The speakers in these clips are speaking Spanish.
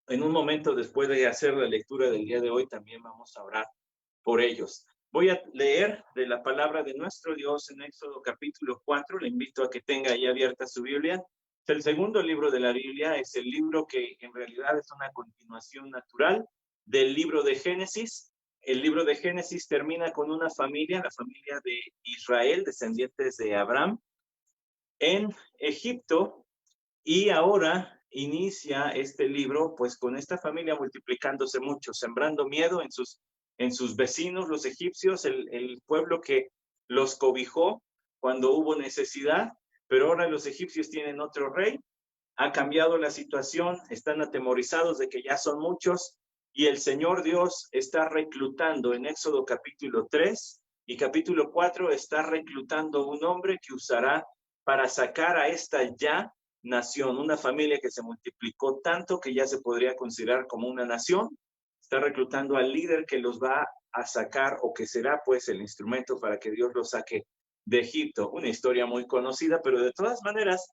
En un momento después de hacer la lectura del día de hoy, también vamos a orar por ellos. Voy a leer de la palabra de nuestro Dios en Éxodo capítulo 4. Le invito a que tenga ahí abierta su Biblia. Es el segundo libro de la Biblia, es el libro que en realidad es una continuación natural del libro de Génesis. El libro de Génesis termina con una familia, la familia de Israel, descendientes de Abraham, en Egipto, y ahora inicia este libro pues con esta familia multiplicándose mucho, sembrando miedo en sus vecinos, los egipcios, el pueblo que los cobijó cuando hubo necesidad, pero ahora los egipcios tienen otro rey, ha cambiado la situación, están atemorizados de que ya son muchos, y el Señor Dios está reclutando en Éxodo capítulo 3 y capítulo 4, está reclutando un hombre que usará para sacar a esta ya nación, una familia que se multiplicó tanto que ya se podría considerar como una nación. Está reclutando al líder que los va a sacar, o que será pues el instrumento para que Dios los saque de Egipto. Una historia muy conocida, pero de todas maneras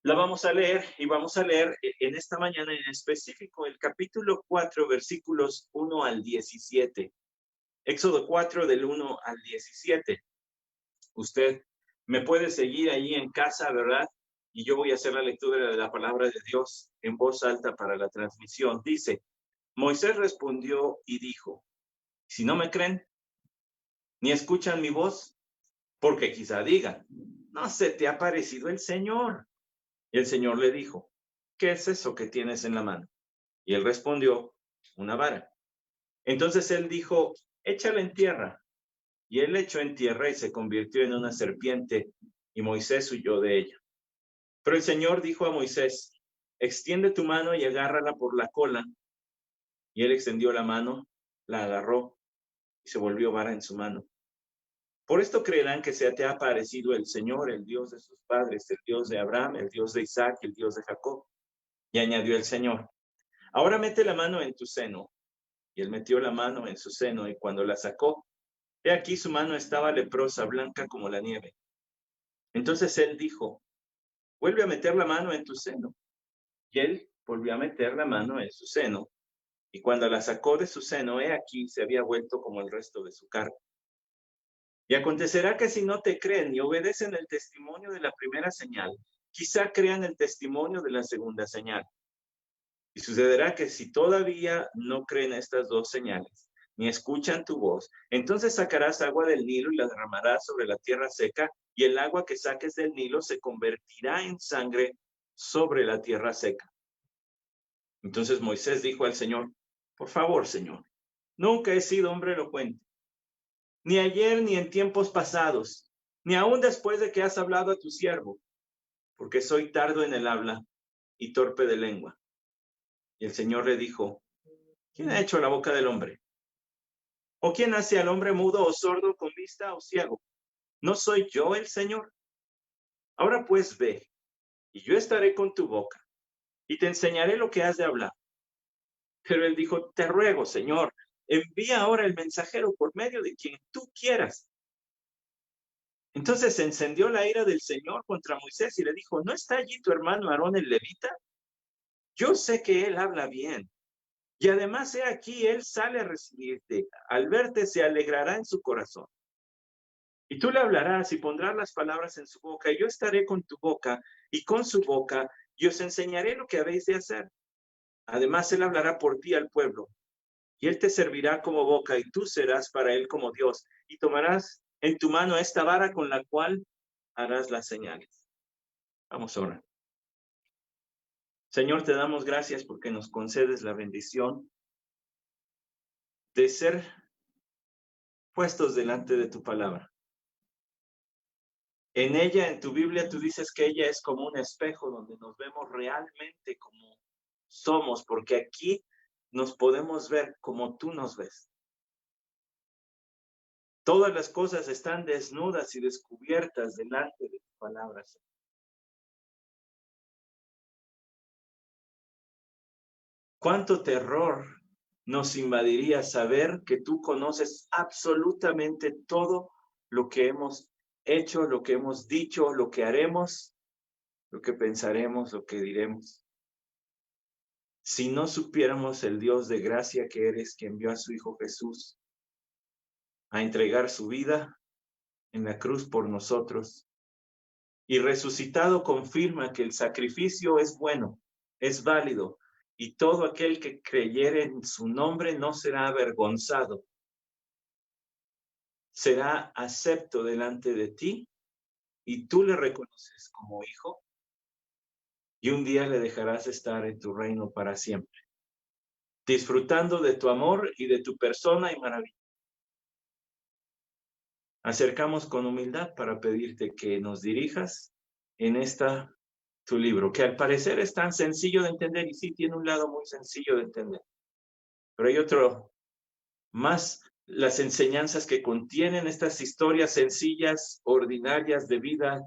la vamos a leer, y vamos a leer en esta mañana en específico el capítulo 4, versículos 1 al 17. Éxodo 4 del 1 al 17. Usted me puede seguir ahí en casa, ¿verdad? Y yo voy a hacer la lectura de la palabra de Dios en voz alta para la transmisión. Dice: Moisés respondió y dijo: si no me creen, ni escuchan mi voz, porque quizá digan, no se te ha parecido el Señor. Y el Señor le dijo: ¿qué es eso que tienes en la mano? Y él respondió: una vara. Entonces él dijo: échala en tierra. Y él echó en tierra y se convirtió en una serpiente, y Moisés huyó de ella. Pero el Señor dijo a Moisés: extiende tu mano y agárrala por la cola. Y él extendió la mano, la agarró, y se volvió vara en su mano. Por esto creerán que se te ha aparecido el Señor, el Dios de sus padres, el Dios de Abraham, el Dios de Isaac, el Dios de Jacob. Y añadió el Señor: ahora mete la mano en tu seno. Y él metió la mano en su seno, y cuando la sacó, he aquí su mano estaba leprosa, blanca como la nieve. Entonces él dijo: vuelve a meter la mano en tu seno. Y él volvió a meter la mano en su seno, y cuando la sacó de su seno, he aquí se había vuelto como el resto de su carne. Y acontecerá que si no te creen y obedecen el testimonio de la primera señal, quizá crean el testimonio de la segunda señal. Y sucederá que si todavía no creen estas dos señales, ni escuchan tu voz, entonces sacarás agua del Nilo y la derramarás sobre la tierra seca, y el agua que saques del Nilo se convertirá en sangre sobre la tierra seca. Entonces Moisés dijo al Señor: por favor, Señor, nunca he sido hombre elocuente, ni ayer ni en tiempos pasados, ni aún después de que has hablado a tu siervo, porque soy tardo en el habla y torpe de lengua. Y el Señor le dijo: ¿quién ha hecho la boca del hombre? ¿O quién hace al hombre mudo o sordo, con vista o ciego? ¿No soy yo el Señor? Ahora pues ve, y yo estaré con tu boca, y te enseñaré lo que has de hablar. Pero él dijo: te ruego, Señor, envía ahora el mensajero por medio de quien tú quieras. Entonces se encendió la ira del Señor contra Moisés y le dijo: ¿no está allí tu hermano Aarón el levita? Yo sé que él habla bien. Y además, he aquí, él sale a recibirte. Al verte se alegrará en su corazón. Y tú le hablarás y pondrás las palabras en su boca, y yo estaré con tu boca y con su boca, y os enseñaré lo que habéis de hacer. Además, él hablará por ti al pueblo, y él te servirá como boca, y tú serás para él como Dios, y tomarás en tu mano esta vara con la cual harás las señales. Vamos a orar. Señor, te damos gracias porque nos concedes la bendición de ser puestos delante de tu palabra. En ella, en tu Biblia, tú dices que ella es como un espejo donde nos vemos realmente como somos, porque aquí nos podemos ver como tú nos ves. Todas las cosas están desnudas y descubiertas delante de tu palabra. ¿Cuánto terror nos invadiría saber que tú conoces absolutamente todo lo que hemos hecho, lo que hemos dicho, lo que haremos, lo que pensaremos, lo que diremos? si no supiéramos el Dios de gracia que eres, que envió a su Hijo Jesús a entregar su vida en la cruz por nosotros, y resucitado confirma que el sacrificio es bueno, es válido, y todo aquel que creyere en su nombre no será avergonzado, será acepto delante de ti, y tú le reconoces como hijo, y un día le dejarás estar en tu reino para siempre, disfrutando de tu amor y de tu persona y maravilla. Acercamos con humildad para pedirte que nos dirijas en tu libro, que al parecer es tan sencillo de entender, y sí tiene un lado muy sencillo de entender, pero hay otro más, las enseñanzas que contienen estas historias sencillas, ordinarias de vida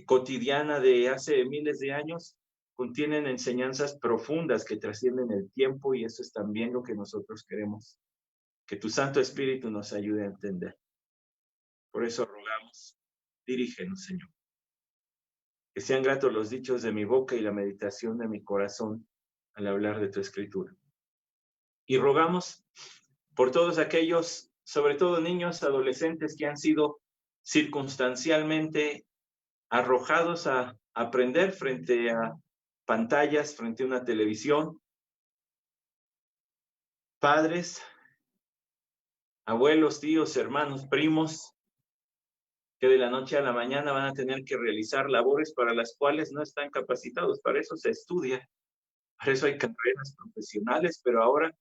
cotidiana de hace miles de años, contienen enseñanzas profundas que trascienden el tiempo, y eso es también lo que nosotros queremos, que tu Santo Espíritu nos ayude a entender. Por eso rogamos, dirígenos, Señor. Que sean gratos los dichos de mi boca y la meditación de mi corazón al hablar de tu Escritura. Y rogamos por todos aquellos, sobre todo niños, adolescentes, que han sido circunstancialmente arrojados a aprender frente a pantallas, frente a una televisión. Padres, abuelos, tíos, hermanos, primos, que de la noche a la mañana van a tener que realizar labores para las cuales no están capacitados. Para eso se estudia, para eso hay carreras profesionales, pero ahora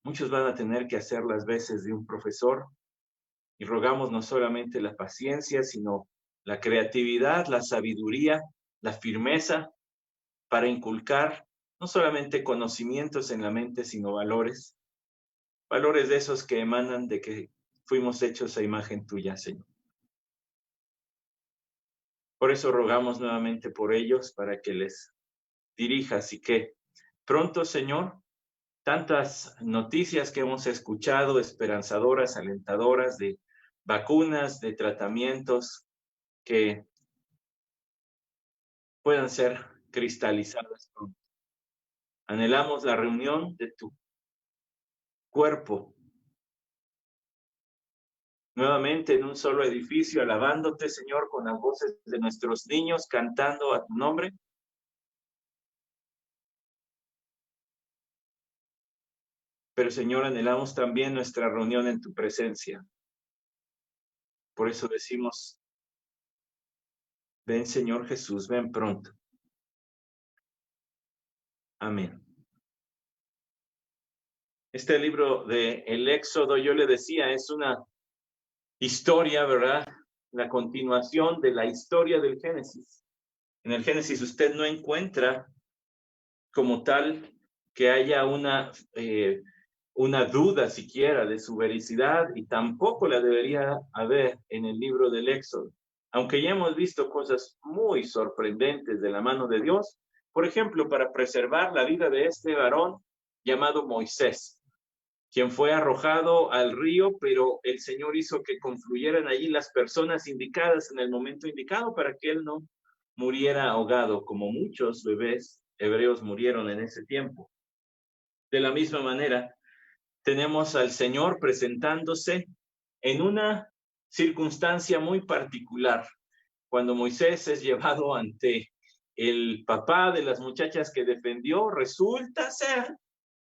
muchos van a tener que hacer las veces de un profesor, y rogamos no solamente la paciencia, sino la creatividad, la sabiduría, la firmeza para inculcar no solamente conocimientos en la mente, sino valores, valores de esos que emanan de que fuimos hechos a imagen tuya, Señor. Por eso rogamos nuevamente por ellos, para que les dirijas, y que pronto, Señor, tantas noticias que hemos escuchado, esperanzadoras, alentadoras, de vacunas, de tratamientos, que puedan ser cristalizadas pronto. Anhelamos la reunión de tu cuerpo nuevamente en un solo edificio, alabándote, Señor, con las voces de nuestros niños, cantando a tu nombre. Pero, Señor, anhelamos también nuestra reunión en tu presencia. Por eso decimos, ven, Señor Jesús, ven pronto. Amén. Este libro de el Éxodo, yo le decía, es una historia, ¿verdad? La continuación de la historia del Génesis. En el Génesis usted no encuentra como tal que haya una duda siquiera de su veracidad, y tampoco la debería haber en el libro del Éxodo. Aunque ya hemos visto cosas muy sorprendentes de la mano de Dios, por ejemplo, para preservar la vida de este varón llamado Moisés, quien fue arrojado al río, pero el Señor hizo que confluyeran allí las personas indicadas en el momento indicado para que él no muriera ahogado, como muchos bebés hebreos murieron en ese tiempo. De la misma manera, tenemos al Señor presentándose en una circunstancia muy particular. Cuando Moisés es llevado ante el papá de las muchachas que defendió, resulta ser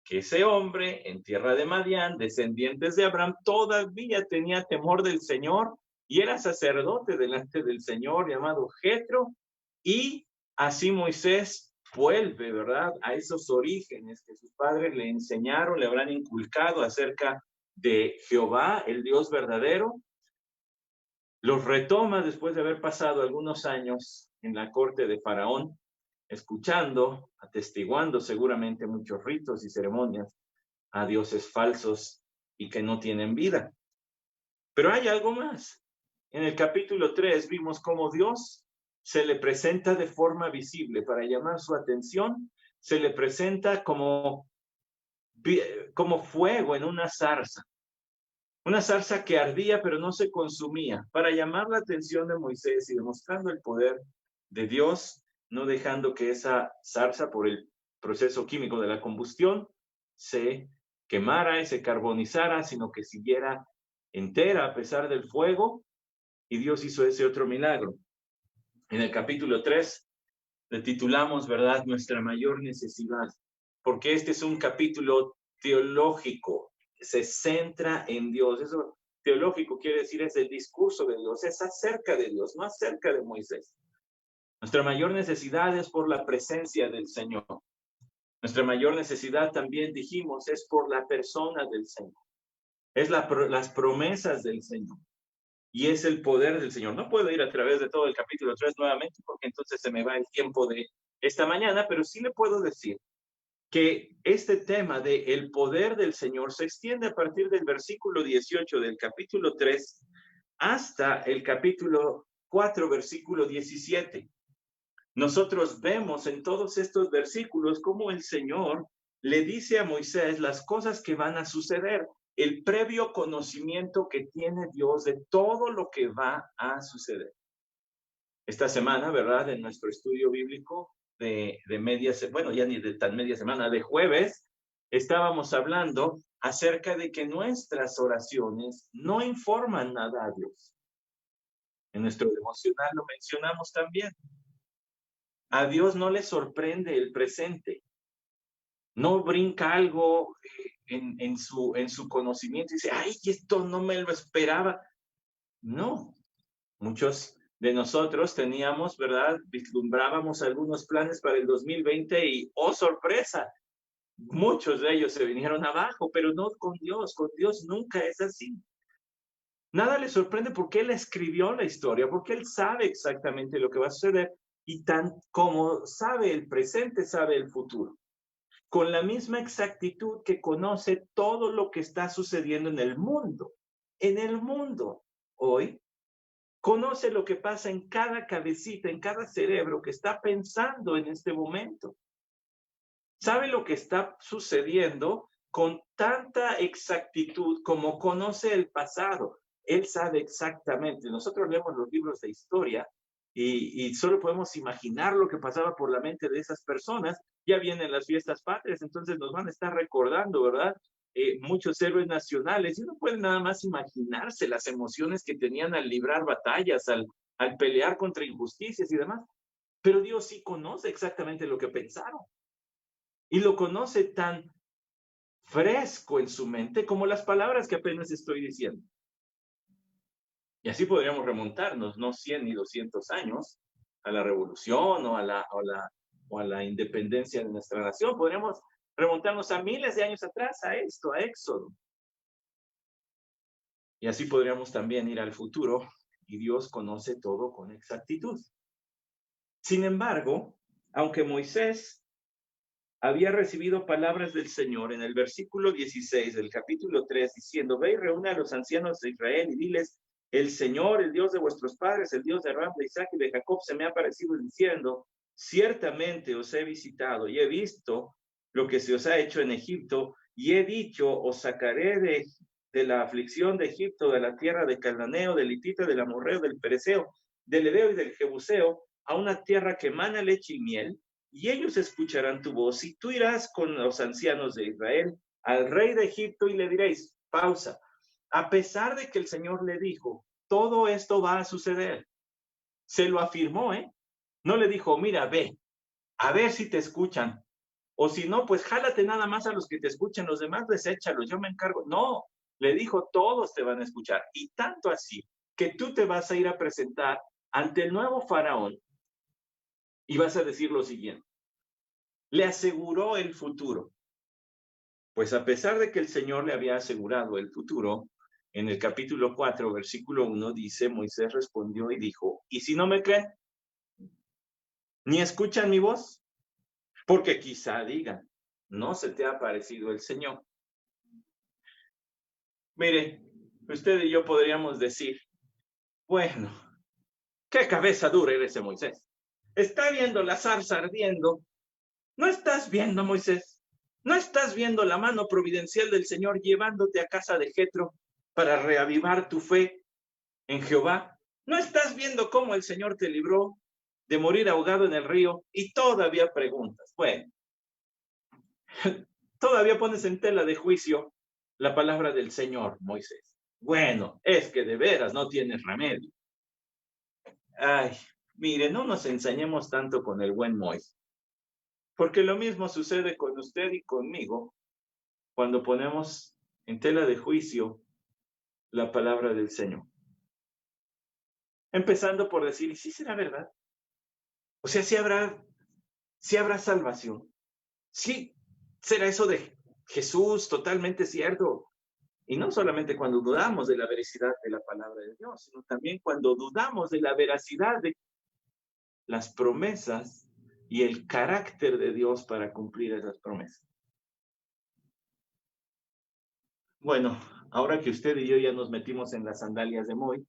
que ese hombre en tierra de Madián, descendientes de Abraham, todavía tenía temor del Señor y era sacerdote delante del Señor, llamado Jetro, y así Moisés vuelve, ¿verdad?, a esos orígenes que sus padres le enseñaron, le habrán inculcado acerca de Jehová, el Dios verdadero. Los retoma después de haber pasado algunos años en la corte de Faraón, escuchando, atestiguando seguramente muchos ritos y ceremonias a dioses falsos y que no tienen vida. Pero hay algo más. En el capítulo 3 vimos cómo Dios se le presenta de forma visible para llamar su atención. Se le presenta como fuego en una zarza que ardía pero no se consumía, para llamar la atención de Moisés y demostrando el poder de Dios, no dejando que esa zarza, por el proceso químico de la combustión, se quemara y se carbonizara, sino que siguiera entera a pesar del fuego, y Dios hizo ese otro milagro. En el capítulo 3 le titulamos, ¿verdad?, nuestra mayor necesidad, porque este es un capítulo teológico, se centra en Dios. Eso teológico quiere decir es el discurso de Dios, es acerca de Dios, no acerca de Moisés. Nuestra mayor necesidad es por la presencia del Señor. Nuestra mayor necesidad, también dijimos, es por la persona del Señor. Es las promesas del Señor. Y es el poder del Señor. No puedo ir a través de todo el capítulo 3 nuevamente, porque entonces se me va el tiempo de esta mañana, pero sí le puedo decir que este tema de el poder del Señor se extiende a partir del versículo 18 del capítulo 3 hasta el capítulo 4, versículo 17. Nosotros vemos en todos estos versículos cómo el Señor le dice a Moisés las cosas que van a suceder, el previo conocimiento que tiene Dios de todo lo que va a suceder. Esta semana, ¿verdad?, en nuestro estudio bíblico de media semana, bueno, ya ni de tan media semana, de jueves, estábamos hablando acerca de que nuestras oraciones no informan nada a Dios. En nuestro devocional lo mencionamos también. A Dios no le sorprende el presente. No brinca algo en su conocimiento y dice, ay, esto no me lo esperaba. No, muchos de nosotros teníamos, ¿verdad? Vislumbrábamos algunos planes para el 2020 y, oh, sorpresa, muchos de ellos se vinieron abajo, pero no con Dios nunca es así. Nada le sorprende porque Él escribió la historia, porque Él sabe exactamente lo que va a suceder y tan como sabe el presente, sabe el futuro. Con la misma exactitud que conoce todo lo que está sucediendo en el mundo. En el mundo hoy, conoce lo que pasa en cada cabecita, en cada cerebro que está pensando en este momento. Sabe lo que está sucediendo con tanta exactitud como conoce el pasado. Él sabe exactamente. Nosotros leemos los libros de historia y solo podemos imaginar lo que pasaba por la mente de esas personas. Ya vienen las fiestas patrias, entonces nos van a estar recordando, ¿verdad? Muchos héroes nacionales, y uno puede nada más imaginarse las emociones que tenían al librar batallas, al pelear contra injusticias y demás. Pero Dios sí conoce exactamente lo que pensaron. Y lo conoce tan fresco en su mente como las palabras que apenas estoy diciendo. Y así podríamos remontarnos, no 100 ni 200 años, a la revolución o a la independencia de nuestra nación. Podríamos remontarnos a miles de años atrás, a esto, a Éxodo. Y así podríamos también ir al futuro, y Dios conoce todo con exactitud. Sin embargo, aunque Moisés había recibido palabras del Señor en el versículo 16 del capítulo 3, diciendo, ve y reúne a los ancianos de Israel y diles, el Señor, el Dios de vuestros padres, el Dios de Abraham, de Isaac y de Jacob, se me ha aparecido diciendo, ciertamente os he visitado y he visto lo que se os ha hecho en Egipto, y he dicho, os sacaré de la aflicción de Egipto, de la tierra de Cananeo, del Hitita, del Amorreo, del Pereceo, del Heveo y del Jebuseo, a una tierra que emana leche y miel, y ellos escucharán tu voz, y tú irás con los ancianos de Israel al rey de Egipto y le diréis, pausa, a pesar de que el Señor le dijo, todo esto va a suceder, se lo afirmó, no le dijo, mira, ve, a ver si te escuchan, o si no, pues jálate nada más a los que te escuchen, los demás deséchalos, yo me encargo. No, le dijo, todos te van a escuchar, y tanto así, que tú te vas a ir a presentar ante el nuevo faraón, y vas a decir lo siguiente, le aseguró el futuro. Pues a pesar de que el Señor le había asegurado el futuro, en el capítulo 4, versículo 1, dice, Moisés respondió y dijo, ¿y si no me creen? ¿Ni escuchan mi voz? Porque quizá digan, no se te ha aparecido el Señor. Mire, usted y yo podríamos decir, bueno, qué cabeza dura era ese Moisés. Está viendo la zarza ardiendo. ¿No estás viendo, Moisés? ¿No estás viendo la mano providencial del Señor llevándote a casa de Jetro para reavivar tu fe en Jehová? ¿No estás viendo cómo el Señor te libró de morir ahogado en el río? Y todavía preguntas. Bueno, Todavía pones en tela de juicio la palabra del Señor, Moisés. Bueno, es que de veras no tienes remedio. Ay, mire, no nos ensañemos tanto con el buen Moisés, porque lo mismo sucede con usted y conmigo cuando ponemos en tela de juicio la palabra del Señor. Empezando por decir, ¿y si será verdad? O sea, si habrá salvación. Sí, será eso de Jesús totalmente cierto. Y no solamente cuando dudamos de la veracidad de la palabra de Dios, sino también cuando dudamos de la veracidad de las promesas y el carácter de Dios para cumplir esas promesas. Bueno, ahora que usted y yo ya nos metimos en las sandalias de Moy,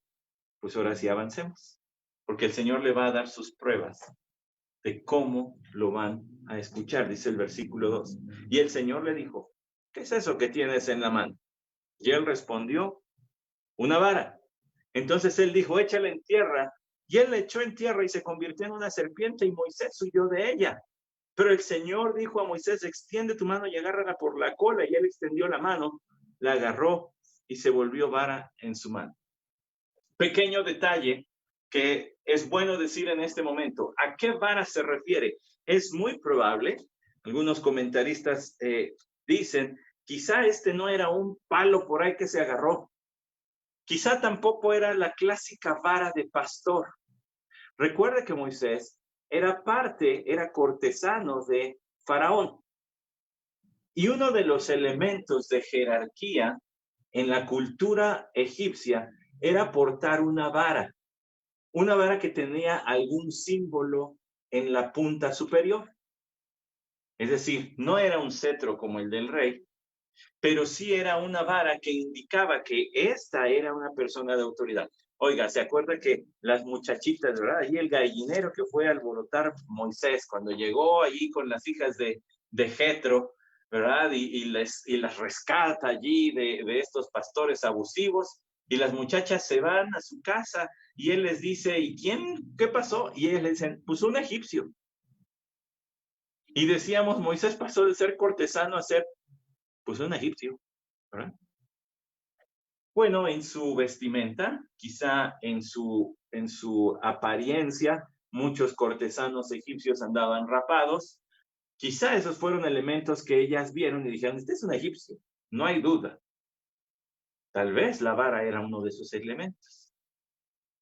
pues ahora sí avancemos, porque el Señor le va a dar sus pruebas de cómo lo van a escuchar, dice el versículo 2. Y el Señor le dijo, ¿qué es eso que tienes en la mano? Y él respondió, una vara. Entonces él dijo, échala en tierra. Y él la echó en tierra y se convirtió en una serpiente y Moisés huyó de ella. Pero el Señor dijo a Moisés, extiende tu mano y agárrala por la cola. Y él extendió la mano, la agarró y se volvió vara en su mano. Pequeño detalle que es bueno decir en este momento. ¿A qué vara se refiere? Es muy probable, algunos comentaristas dicen, quizá este no era un palo por ahí que se agarró. Quizá tampoco era la clásica vara de pastor. Recuerde que Moisés era cortesano de Faraón. Y uno de los elementos de jerarquía en la cultura egipcia era portar una vara que tenía algún símbolo en la punta superior. Es decir, no era un cetro como el del rey, pero sí era una vara que indicaba que esta era una persona de autoridad. Oiga, ¿se acuerda que las muchachitas, verdad? Y el gallinero que fue a alborotar Moisés cuando llegó allí con las hijas de Jetro, ¿verdad? Y las rescata allí de estos pastores abusivos, y las muchachas se van a su casa, y él les dice, ¿y qué pasó? Y ellos le dicen, pues un egipcio. Y decíamos, Moisés pasó de ser cortesano a ser, pues un egipcio, ¿verdad? Bueno, en su vestimenta, quizá en su apariencia, muchos cortesanos egipcios andaban rapados. Quizá esos fueron elementos que ellas vieron y dijeron, este es un egipcio, no hay duda. Tal vez la vara era uno de esos elementos.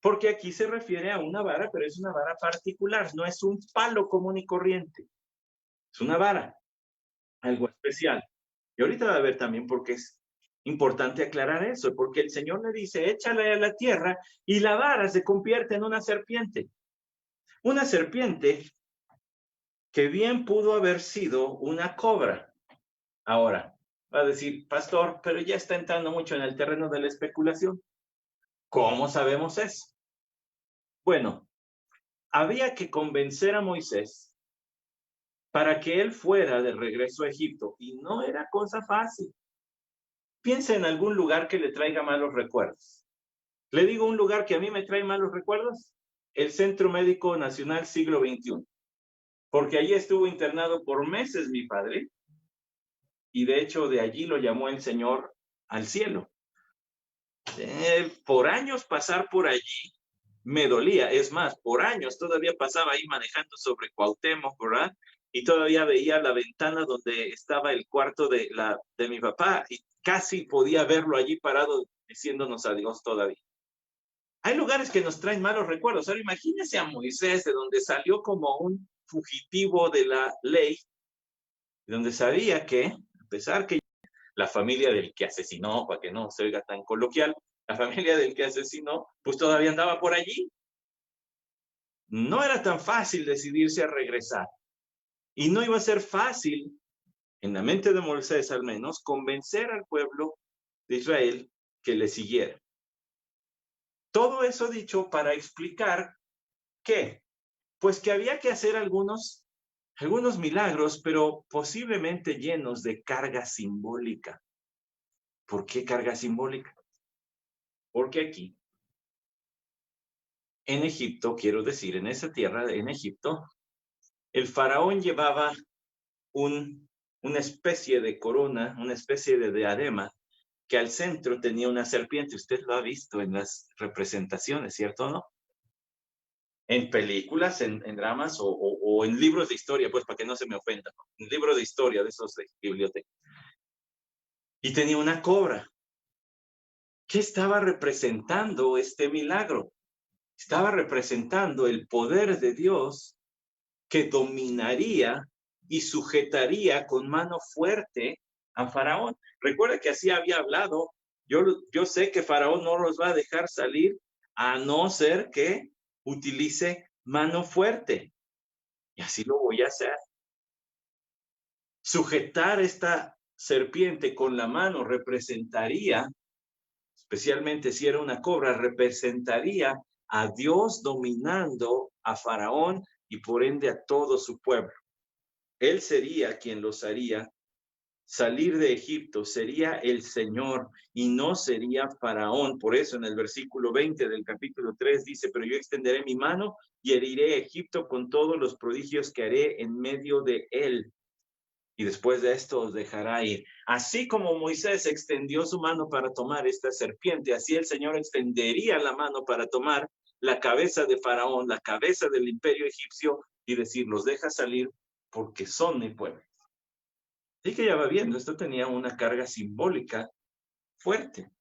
Porque aquí se refiere a una vara, pero es una vara particular, no es un palo común y corriente. Es una vara, algo especial. Y ahorita va a ver también por qué es importante aclarar eso, porque el Señor le dice, échale a la tierra y la vara se convierte en una serpiente. Una serpiente que bien pudo haber sido una cobra. Ahora, va a decir, pastor, pero ya está entrando mucho en el terreno de la especulación. ¿Cómo sabemos eso? Bueno, había que convencer a Moisés para que él fuera de regreso a Egipto y no era cosa fácil. Piensa en algún lugar que le traiga malos recuerdos. Le digo un lugar que a mí me trae malos recuerdos, el Centro Médico Nacional Siglo XXI, porque allí estuvo internado por meses mi padre, y de hecho de allí lo llamó el Señor al cielo. Por años pasar por allí me dolía, es más, por años todavía pasaba ahí manejando sobre Cuauhtémoc, ¿verdad? Y todavía veía la ventana donde estaba el cuarto de mi papá, y casi podía verlo allí parado diciéndonos adiós todavía. Hay lugares que nos traen malos recuerdos. Ahora imagínense a Moisés, de donde salió como un fugitivo de la ley, donde sabía que, a pesar que la familia del que asesinó, para que no se oiga tan coloquial, la familia del que asesinó, pues todavía andaba por allí. No era tan fácil decidirse a regresar. Y no iba a ser fácil, en la mente de Moisés al menos, convencer al pueblo de Israel que le siguiera. Todo eso dicho para explicar que, pues que había que hacer algunos milagros, pero posiblemente llenos de carga simbólica. ¿Por qué carga simbólica? Porque aquí, en Egipto, quiero decir, en esa tierra, en Egipto, el faraón llevaba un una especie de corona, una especie de diadema, que al centro tenía una serpiente. Usted lo ha visto en las representaciones, ¿cierto o no? En películas, en dramas o en libros de historia, pues para que no se me ofenda, un libro de historia de esos de biblioteca. Y tenía una cobra. ¿Qué estaba representando este milagro? Estaba representando el poder de Dios que dominaría y sujetaría con mano fuerte a Faraón. Recuerda que así había hablado. Yo sé que Faraón no los va a dejar salir a no ser que utilice mano fuerte. Y así lo voy a hacer. Sujetar esta serpiente con la mano representaría, especialmente si era una cobra, representaría a Dios dominando a Faraón y por ende a todo su pueblo. Él sería quien los haría salir de Egipto, sería el Señor y no sería Faraón. Por eso en el versículo 20 del capítulo 3 dice, pero yo extenderé mi mano y heriré a Egipto con todos los prodigios que haré en medio de él. Y después de esto os dejará ir. Así como Moisés extendió su mano para tomar esta serpiente, así el Señor extendería la mano para tomar la cabeza de Faraón, la cabeza del imperio egipcio y decir, los deja salir porque son mi pueblo. Así que ya va viendo, esto tenía una carga simbólica fuerte.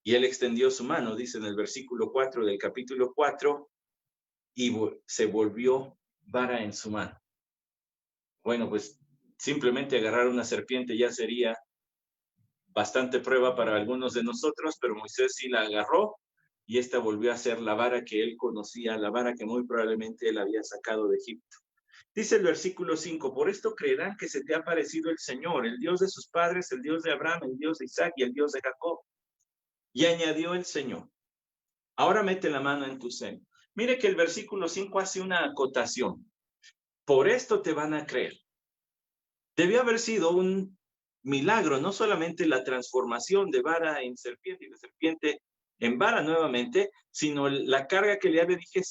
Y él extendió su mano, dice en el versículo 4 del capítulo 4, y se volvió vara en su mano. Bueno, pues simplemente agarrar una serpiente ya sería bastante prueba para algunos de nosotros, pero Moisés sí la agarró y esta volvió a ser la vara que él conocía, la vara que muy probablemente él había sacado de Egipto. Dice el versículo 5, por esto creerán que se te ha aparecido el Señor, el Dios de sus padres, el Dios de Abraham, el Dios de Isaac y el Dios de Jacob. Y añadió el Señor, ahora mete la mano en tu seno. Mire que el versículo 5 hace una acotación. Por esto te van a creer. Debió haber sido un milagro, no solamente la transformación de vara en serpiente y de serpiente en vara nuevamente, sino la carga que ya le dije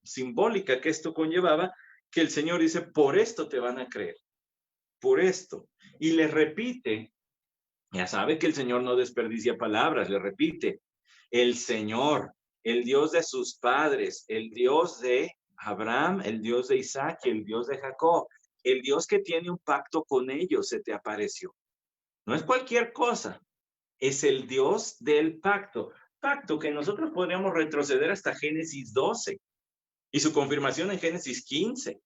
simbólica que esto conllevaba, que el Señor dice, por esto te van a creer, por esto. Y le repite, ya sabe que el Señor no desperdicia palabras, le repite, el Señor, el Dios de sus padres, el Dios de Abraham, el Dios de Isaac y el Dios de Jacob, el Dios que tiene un pacto con ellos, se te apareció. No es cualquier cosa, es el Dios del pacto. Pacto que nosotros podríamos retroceder hasta Génesis 12 y su confirmación en Génesis 15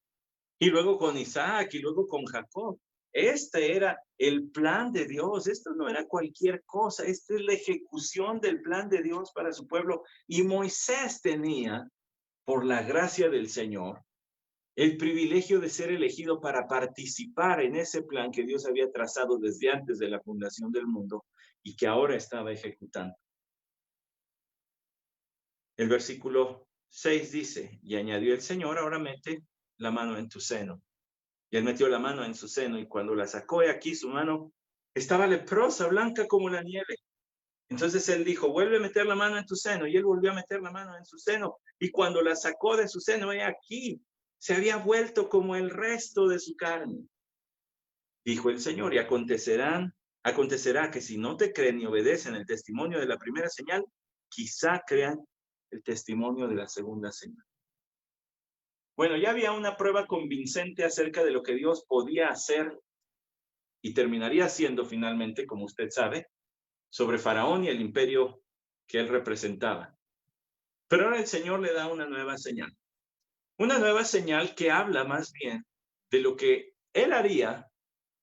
y luego con Isaac y luego con Jacob. Este era el plan de Dios, esto no era cualquier cosa, esta es la ejecución del plan de Dios para su pueblo. Y Moisés tenía, por la gracia del Señor, el privilegio de ser elegido para participar en ese plan que Dios había trazado desde antes de la fundación del mundo y que ahora estaba ejecutando. El versículo 6 dice, y añadió el Señor, ahora mete la mano en tu seno. Y él metió la mano en su seno y cuando la sacó de aquí, su mano estaba leprosa, blanca como la nieve. Entonces él dijo, vuelve a meter la mano en tu seno. Y él volvió a meter la mano en su seno. Y cuando la sacó de su seno, he aquí, se había vuelto como el resto de su carne. Dijo el Señor, y acontecerá que si no te creen ni obedecen el testimonio de la primera señal, quizá crean el testimonio de la segunda señal. Bueno, ya había una prueba convincente acerca de lo que Dios podía hacer y terminaría siendo finalmente, como usted sabe, sobre Faraón y el imperio que él representaba. Pero ahora el Señor le da una nueva señal que habla más bien de lo que él haría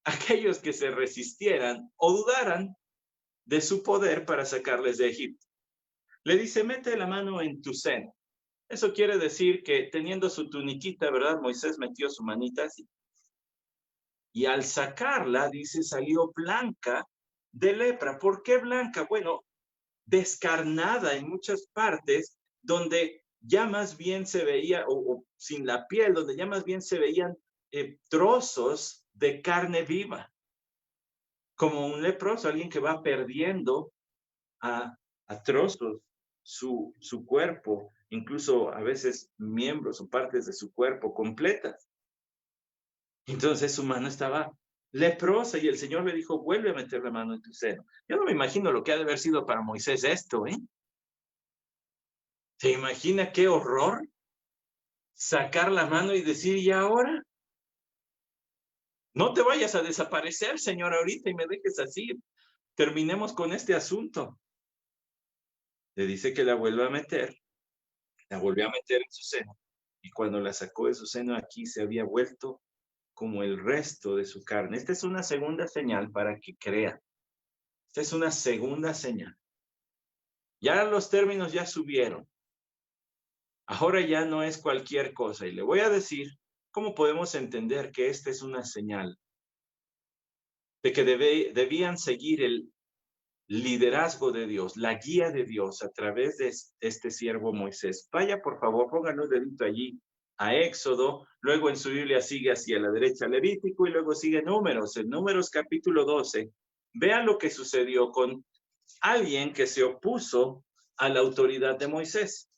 a aquellos que se resistieran o dudaran de su poder para sacarles de Egipto. Le dice, mete la mano en tu seno. Eso quiere decir que teniendo su tuniquita, ¿verdad? Moisés metió su manita así. Y al sacarla, dice, salió blanca de lepra. ¿Por qué blanca? Bueno, descarnada en muchas partes, donde ya más bien se veía, o sin la piel, donde ya más bien se veían trozos de carne viva. Como un leproso, alguien que va perdiendo a trozos su cuerpo, incluso a veces miembros o partes de su cuerpo completas. Entonces su mano estaba leprosa y el Señor le dijo, vuelve a meter la mano en tu seno. Yo no me imagino lo que ha de haber sido para Moisés esto, ¿eh? ¿Se imagina qué horror? Sacar la mano y decir, ¿y ahora? No te vayas a desaparecer, Señor, ahorita y me dejes así. Terminemos con este asunto. Le dice que la vuelva a meter. La volvió a meter en su seno. Y cuando la sacó de su seno, aquí se había vuelto como el resto de su carne. Esta es una segunda señal para que crea. Esta es una segunda señal. Ya los términos ya subieron. Ahora ya no es cualquier cosa. Y le voy a decir cómo podemos entender que esta es una señal de que debían seguir el liderazgo de Dios, la guía de Dios a través de este siervo Moisés. Vaya, por favor, pónganle un dedito allí a Éxodo, luego en su Biblia sigue hacia la derecha Levítico y luego sigue Números, en Números capítulo 12. Vean lo que sucedió con alguien que se opuso a la autoridad de Moisés.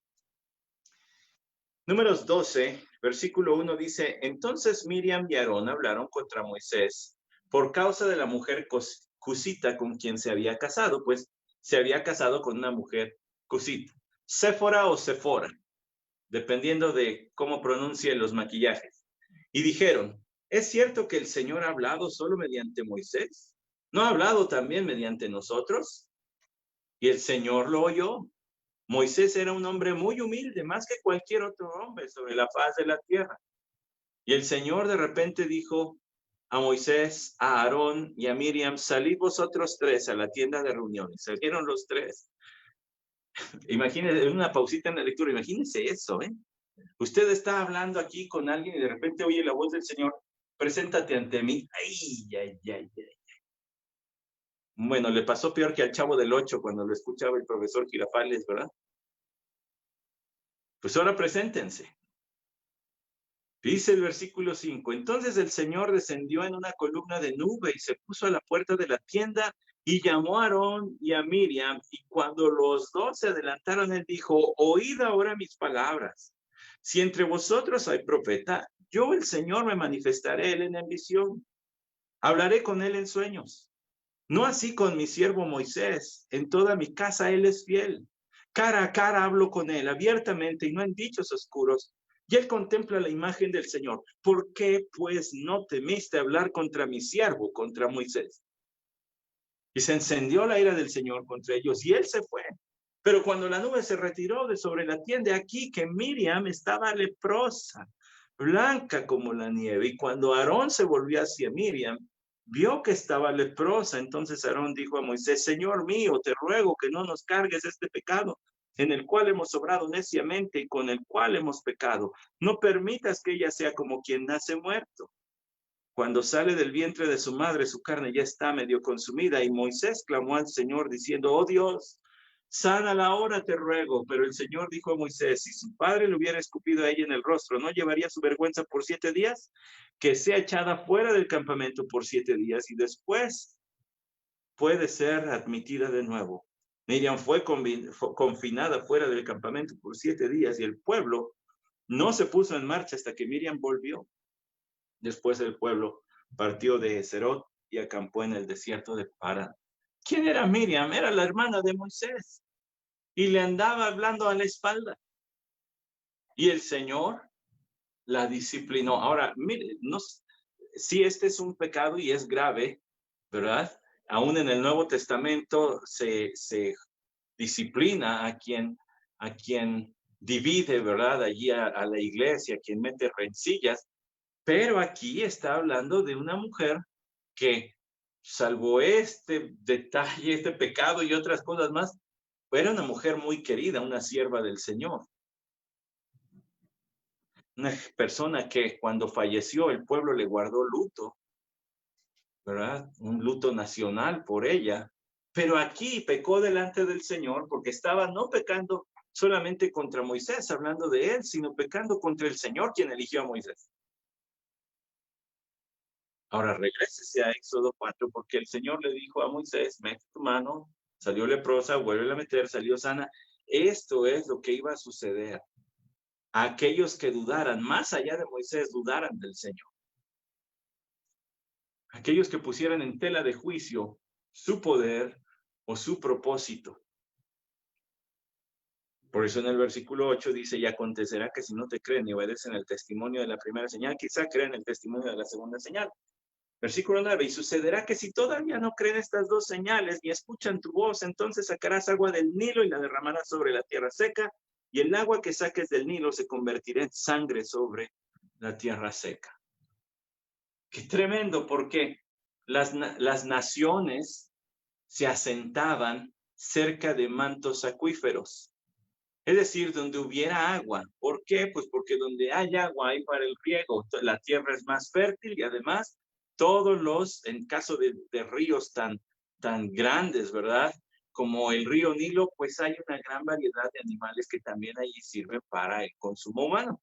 Números 12, versículo 1 dice, entonces Miriam y Aarón hablaron contra Moisés por causa de la mujer cusita con quien se había casado, pues se había casado con una mujer cusita. Séfora o Sefora, dependiendo de cómo pronuncie los maquillajes. Y dijeron, ¿es cierto que el Señor ha hablado solo mediante Moisés? ¿No ha hablado también mediante nosotros? Y el Señor lo oyó. Moisés era un hombre muy humilde, más que cualquier otro hombre sobre la faz de la tierra. Y el Señor de repente dijo a Moisés, a Aarón y a Miriam, salid vosotros tres a la tienda de reuniones. Salieron los tres. Imagínense, una pausita en la lectura, imagínense eso, ¿eh? Usted está hablando aquí con alguien y de repente oye la voz del Señor, preséntate ante mí. Ay, ay, ay, ay. Bueno, le pasó peor que al Chavo del 8 cuando lo escuchaba el profesor Girafales, ¿verdad? Pues ahora preséntense. Dice el versículo 5, entonces el Señor descendió en una columna de nube y se puso a la puerta de la tienda y llamó a Aarón y a Miriam, y cuando los dos se adelantaron, él dijo, oíd ahora mis palabras. Si entre vosotros hay profeta, yo el Señor me manifestaré él en visión. Hablaré con él en sueños. No así con mi siervo Moisés. En toda mi casa él es fiel. Cara a cara hablo con él abiertamente y no en dichos oscuros. Y él contempla la imagen del Señor. ¿Por qué, pues, no temiste hablar contra mi siervo, contra Moisés? Y se encendió la ira del Señor contra ellos y él se fue. Pero cuando la nube se retiró de sobre la tienda, aquí que Miriam estaba leprosa, blanca como la nieve. Y cuando Aarón se volvió hacia Miriam, vio que estaba leprosa. Entonces Aarón dijo a Moisés, Señor mío, te ruego que no nos cargues este pecado en el cual hemos obrado neciamente y con el cual hemos pecado. No permitas que ella sea como quien nace muerto. Cuando sale del vientre de su madre, su carne ya está medio consumida. Y Moisés clamó al Señor diciendo, oh Dios, sánala ahora, te ruego. Pero el Señor dijo a Moisés, si su padre le hubiera escupido a ella en el rostro, ¿no llevaría su vergüenza por 7 días? Que sea echada fuera del campamento por 7 días y después puede ser admitida de nuevo. Miriam fue confinada fuera del campamento por 7 días y el pueblo no se puso en marcha hasta que Miriam volvió. Después el pueblo partió de Serot y acampó en el desierto de Parán. ¿Quién era Miriam? Era la hermana de Moisés y le andaba hablando a la espalda. Y el Señor la disciplinó. Ahora, mire, no, si este es un pecado y es grave, ¿verdad? Aún en el Nuevo Testamento se disciplina a quien divide, ¿verdad? Allí a la iglesia, a quien mete rencillas. Pero aquí está hablando de una mujer que, salvo este detalle, este pecado y otras cosas más, era una mujer muy querida, una sierva del Señor. Una persona que cuando falleció el pueblo le guardó luto, ¿verdad? Un luto nacional por ella. Pero aquí pecó delante del Señor porque estaba no pecando solamente contra Moisés, hablando de él, sino pecando contra el Señor, quien eligió a Moisés. Ahora regrésese a Éxodo 4, porque el Señor le dijo a Moisés, mete tu mano, salió leprosa, vuelve a meter, salió sana. Esto es lo que iba a suceder. A aquellos que dudaran, más allá de Moisés, dudaran del Señor. aquellos que pusieran en tela de juicio su poder o su propósito. Por eso en el versículo 8 dice, y acontecerá que si no te creen y obedecen el testimonio de la primera señal, quizá crean el testimonio de la segunda señal. Versículo 9, y sucederá que si todavía no creen estas dos señales ni escuchan tu voz, entonces sacarás agua del Nilo y la derramarás sobre la tierra seca, y el agua que saques del Nilo se convertirá en sangre sobre la tierra seca. Qué tremendo, porque las naciones se asentaban cerca de mantos acuíferos. Es decir, donde hubiera agua. ¿Por qué? Pues porque donde hay agua hay para el riego. La tierra es más fértil y además todos los, en caso de ríos tan grandes, ¿verdad? Como el río Nilo, pues hay una gran variedad de animales que también allí sirven para el consumo humano.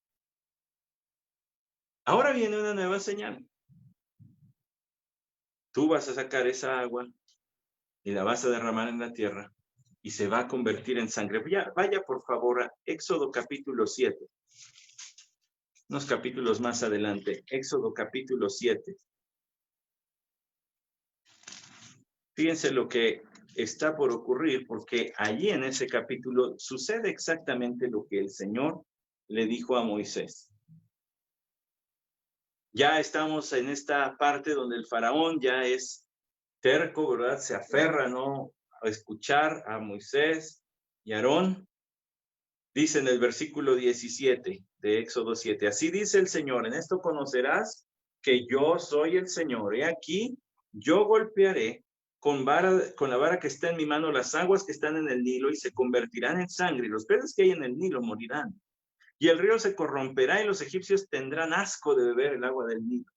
Ahora viene una nueva señal. Tú vas a sacar esa agua y la vas a derramar en la tierra y se va a convertir en sangre. Vaya por favor a Éxodo capítulo 7. Unos capítulos más adelante. Éxodo capítulo 7. Fíjense lo que está por ocurrir, porque allí en ese capítulo sucede exactamente lo que el Señor le dijo a Moisés. Ya estamos en esta parte donde el faraón ya es terco, ¿verdad? Se aferra, ¿no? A escuchar a Moisés y Aarón. Dice en el versículo 17 de Éxodo 7, así dice el Señor, en esto conocerás que yo soy el Señor. He aquí, yo golpearé con la vara que está en mi mano las aguas que están en el Nilo y se convertirán en sangre, y los peces que hay en el Nilo morirán. Y el río se corromperá y los egipcios tendrán asco de beber el agua del Nilo.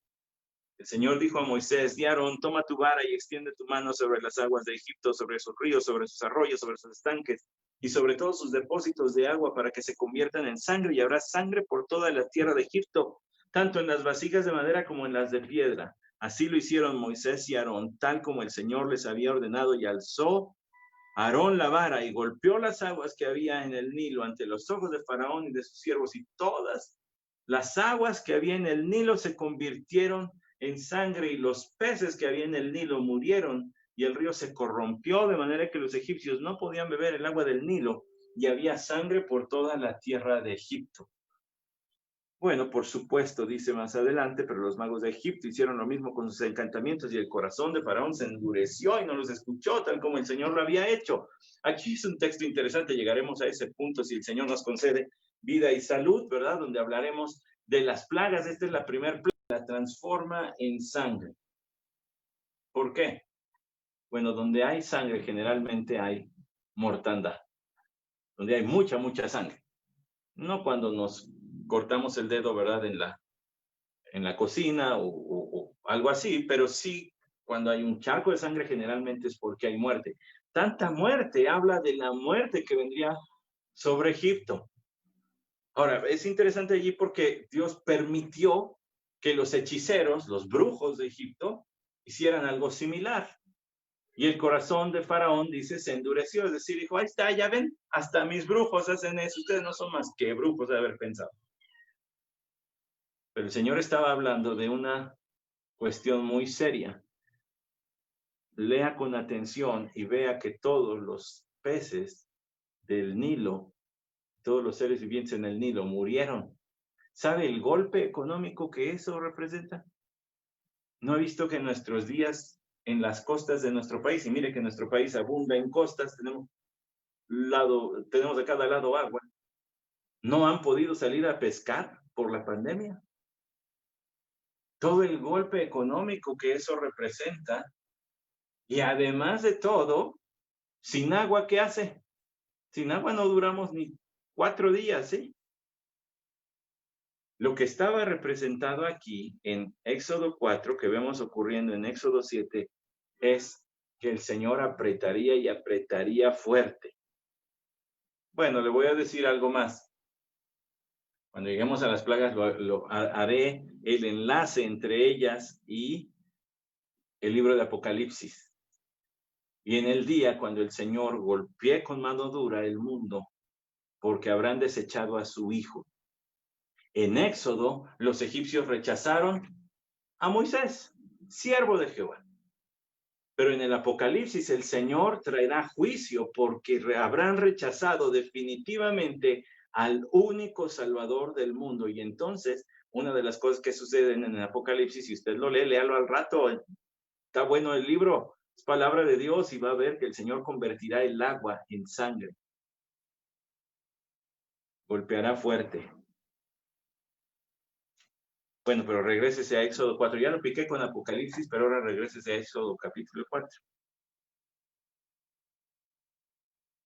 El Señor dijo a Moisés, di a Aarón, toma tu vara y extiende tu mano sobre las aguas de Egipto, sobre sus ríos, sobre sus arroyos, sobre sus estanques y sobre todos sus depósitos de agua para que se conviertan en sangre, y habrá sangre por toda la tierra de Egipto, tanto en las vasijas de madera como en las de piedra. Así lo hicieron Moisés y Aarón, tal como el Señor les había ordenado, y alzó Aarón la vara y golpeó las aguas que había en el Nilo ante los ojos de Faraón y de sus siervos, y todas las aguas que había en el Nilo se convirtieron en sangre, y los peces que había en el Nilo murieron, y el río se corrompió de manera que los egipcios no podían beber el agua del Nilo, y había sangre por toda la tierra de Egipto. Bueno, por supuesto, dice más adelante, pero los magos de Egipto hicieron lo mismo con sus encantamientos, y el corazón de Faraón se endureció y no los escuchó, tal como el Señor lo había hecho. Aquí es un texto interesante, llegaremos a ese punto si el Señor nos concede vida y salud, ¿verdad? Donde hablaremos de las plagas. Esta es la primera plaga, la transforma en sangre. ¿Por qué? Bueno, donde hay sangre generalmente hay mortandad, donde hay mucha sangre. No cuando nos cortamos el dedo, ¿verdad? En la cocina o algo así, pero sí cuando hay un charco de sangre generalmente es porque hay muerte. Tanta muerte, habla de la muerte que vendría sobre Egipto. Ahora, es interesante allí porque Dios permitió que los hechiceros, los brujos de Egipto, hicieran algo similar. Y el corazón de Faraón, dice, se endureció, es decir, dijo, ahí está, ya ven, hasta mis brujos hacen eso, ustedes no son más que brujos de haber pensado. Pero el Señor estaba hablando de una cuestión muy seria. Lea con atención y vea que todos los peces del Nilo, todos los seres vivientes en el Nilo murieron. ¿Sabe el golpe económico que eso representa? No he visto que en nuestros días, en las costas de nuestro país, y mire que nuestro país abunda en costas, tenemos de cada lado agua, no han podido salir a pescar por la pandemia. Todo el golpe económico que eso representa, y además de todo, sin agua, ¿qué hace? Sin agua no duramos ni 4 días, ¿sí? Lo que estaba representado aquí en Éxodo 4, que vemos ocurriendo en Éxodo 7, es que el Señor apretaría y apretaría fuerte. Bueno, le voy a decir algo más. Cuando lleguemos a las plagas, haré el enlace entre ellas y el libro de Apocalipsis. Y en el día cuando el Señor golpee con mano dura el mundo, porque habrán desechado a su Hijo. En Éxodo, los egipcios rechazaron a Moisés. siervo de Jehová. Pero en el Apocalipsis el Señor traerá juicio porque habrán rechazado definitivamente al único Salvador del mundo. Y entonces, una de las cosas que suceden en el Apocalipsis, si usted lo lee, léalo al rato, está bueno el libro, es palabra de Dios y va a ver que el Señor convertirá el agua en sangre. Golpeará fuerte. Bueno, pero regrésese a Éxodo 4. Ya lo piqué con Apocalipsis, pero ahora regrésese a Éxodo capítulo 4.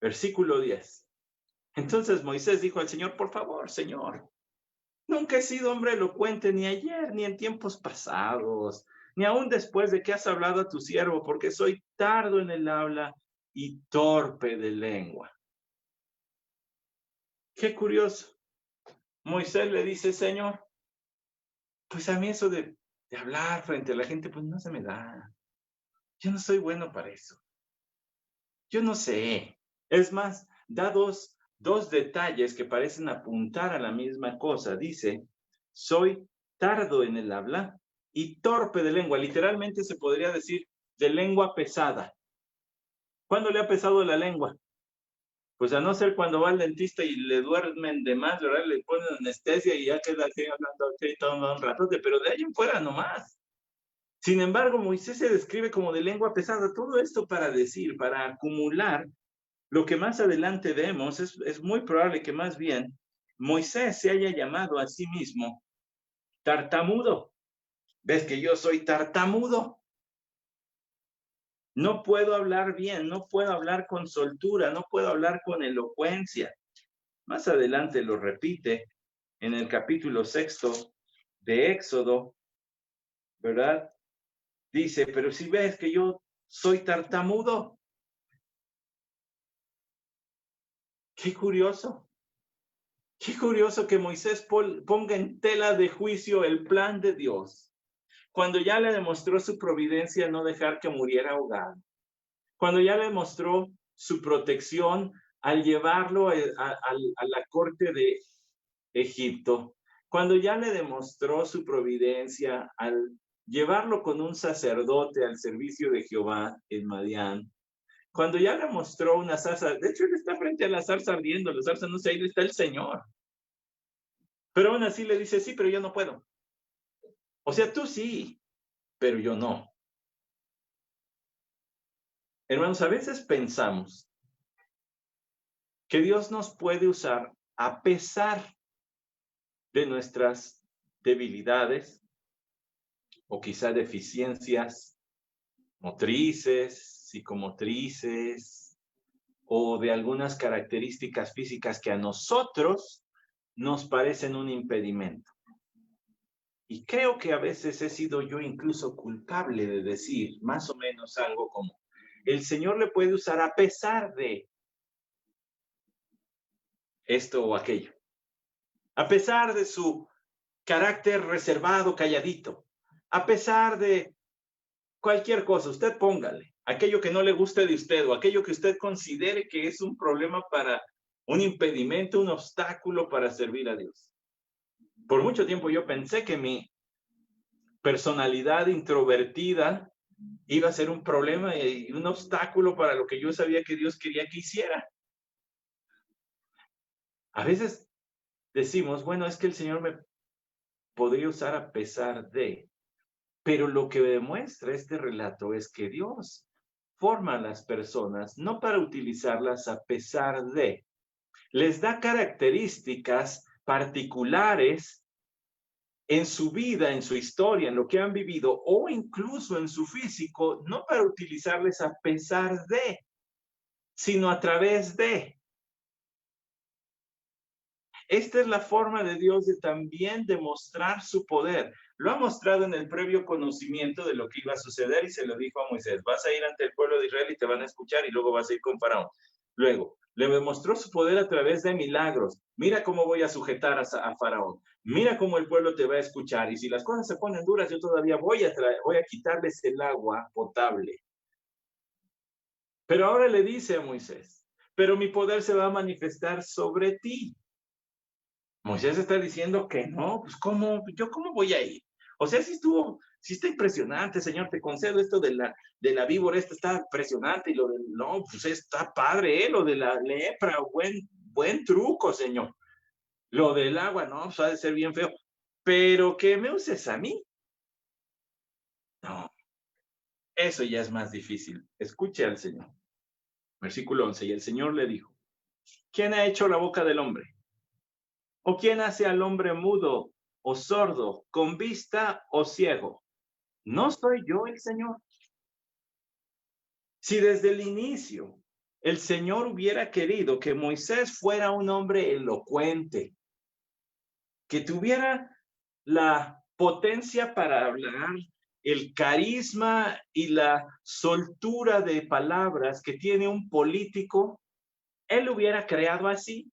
Versículo 10. Entonces Moisés dijo al Señor, por favor, Señor, nunca he sido hombre elocuente ni ayer, ni en tiempos pasados, ni aún después de que has hablado a tu siervo, porque soy tardo en el habla y torpe de lengua. Qué curioso. Moisés le dice, Señor, pues a mí eso de hablar frente a la gente, pues no se me da. Yo no soy bueno para eso. Yo no sé. Es más, da dos detalles que parecen apuntar a la misma cosa. Dice, soy tardo en el habla y torpe de lengua. Literalmente se podría decir de lengua pesada. ¿Cuándo le ha pesado la lengua? Pues a no ser cuando va al dentista y le duermen de más, ¿verdad? Le ponen anestesia y ya queda así hablando así todo un ratote, pero de ahí en fuera nomás. Sin embargo, Moisés se describe como de lengua pesada. Todo esto para decir, para acumular lo que más adelante vemos, es muy probable que más bien Moisés se haya llamado a sí mismo tartamudo. ¿Ves que yo soy tartamudo? No puedo hablar bien, no puedo hablar con soltura, no puedo hablar con elocuencia. Más adelante lo repite en el capítulo 6 de Éxodo, ¿verdad? Dice, pero si ves que yo soy tartamudo. Qué curioso. Qué curioso que Moisés ponga en tela de juicio el plan de Dios. Cuando ya le demostró su providencia no dejar que muriera ahogado. Cuando ya le demostró su protección al llevarlo a la corte de Egipto. Cuando ya le demostró su providencia al llevarlo con un sacerdote al servicio de Jehová en Madián. Cuando ya le mostró una zarza, de hecho él está frente a la zarza ardiendo, la zarza no sé, ahí está el Señor. Pero aún así le dice, sí, pero yo no puedo. O sea, tú sí, pero yo no. Hermanos, a veces pensamos que Dios nos puede usar a pesar de nuestras debilidades o quizá deficiencias motrices, psicomotrices o de algunas características físicas que a nosotros nos parecen un impedimento. Y creo que a veces he sido yo incluso culpable de decir más o menos algo como, el Señor le puede usar a pesar de esto o aquello. A pesar de su carácter reservado, calladito. A pesar de cualquier cosa, usted póngale. Aquello que no le guste de usted o aquello que usted considere que es un problema para un impedimento, un obstáculo para servir a Dios. Por mucho tiempo yo pensé que mi personalidad introvertida iba a ser un problema y un obstáculo para lo que yo sabía que Dios quería que hiciera. A veces decimos, bueno, es que el Señor me podría usar a pesar de, pero lo que demuestra este relato es que Dios forma a las personas no para utilizarlas a pesar de, les da características particulares en su vida, en su historia, en lo que han vivido o incluso en su físico, no para utilizarles a pesar de, sino a través de. Esta es la forma de Dios de también demostrar su poder. Lo ha mostrado en el previo conocimiento de lo que iba a suceder y se lo dijo a Moisés. Vas a ir ante el pueblo de Israel y te van a escuchar y luego vas a ir con Faraón. Luego, le demostró su poder a través de milagros. Mira cómo voy a sujetar a Faraón. Mira cómo el pueblo te va a escuchar. Y si las cosas se ponen duras, yo todavía voy a quitarles el agua potable. Pero ahora le dice a Moisés, pero mi poder se va a manifestar sobre ti. Moisés está diciendo que no, pues ¿cómo? ¿Yo cómo voy a ir? O sea, si sí está impresionante, Señor, te concedo esto de la víbora, esto está impresionante, y lo del, no, pues está padre, lo de la lepra, buen truco, Señor. Lo del agua, no, pues ha de ser bien feo. Pero que me uses a mí, no, eso ya es más difícil. Escuche al Señor. Versículo 11, y el Señor le dijo, ¿quién ha hecho la boca del hombre? ¿O quién hace al hombre mudo o sordo, con vista o ciego? ¿No soy yo el Señor? Si desde el inicio el Señor hubiera querido que Moisés fuera un hombre elocuente, que tuviera la potencia para hablar, el carisma y la soltura de palabras que tiene un político, él lo hubiera creado así.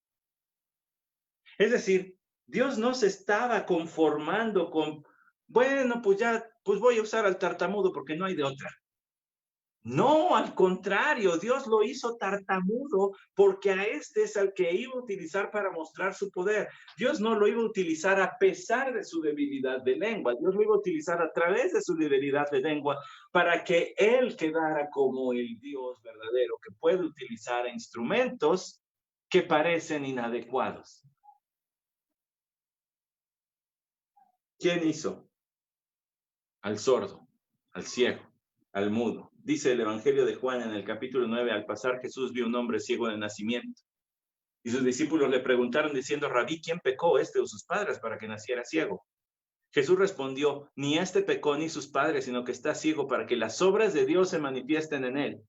Es decir, Dios no se estaba conformando con, bueno, pues ya, pues voy a usar al tartamudo porque no hay de otra. No, al contrario, Dios lo hizo tartamudo porque a este es al que iba a utilizar para mostrar su poder. Dios no lo iba a utilizar a pesar de su debilidad de lengua. Dios lo iba a utilizar a través de su debilidad de lengua para que él quedara como el Dios verdadero, que puede utilizar instrumentos que parecen inadecuados. ¿Quién hizo? Al sordo, al ciego, al mudo. Dice el Evangelio de Juan en el capítulo 9, al pasar Jesús vio un hombre ciego de nacimiento. Y sus discípulos le preguntaron diciendo, Rabí, ¿quién pecó, este o sus padres, para que naciera ciego? Jesús respondió, ni este pecó ni sus padres, sino que está ciego para que las obras de Dios se manifiesten en él.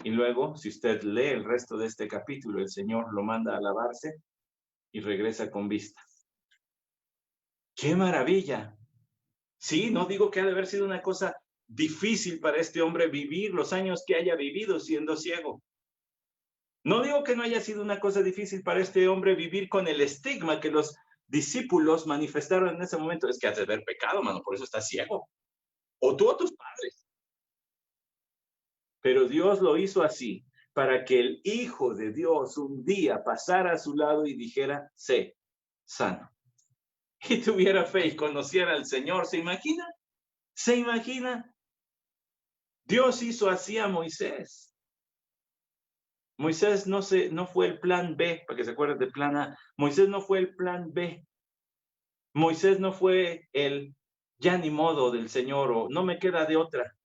Y luego, si usted lee el resto de este capítulo, el Señor lo manda a lavarse y regresa con vista. ¡Qué maravilla! Sí, no digo que ha de haber sido una cosa difícil para este hombre vivir los años que haya vivido siendo ciego. No digo que no haya sido una cosa difícil para este hombre vivir con el estigma que los discípulos manifestaron en ese momento. Es que has de haber pecado, mano, por eso estás ciego. O tú o tus padres. Pero Dios lo hizo así para que el Hijo de Dios un día pasara a su lado y dijera, sé sano. Y tuviera fe y conociera al Señor. ¿Se imagina? ¿Se imagina? Dios hizo así a Moisés. Moisés no fue el plan B, para que se acuerden del plan A. Moisés no fue el plan B. Moisés no fue el ya ni modo del Señor o no me queda de otra.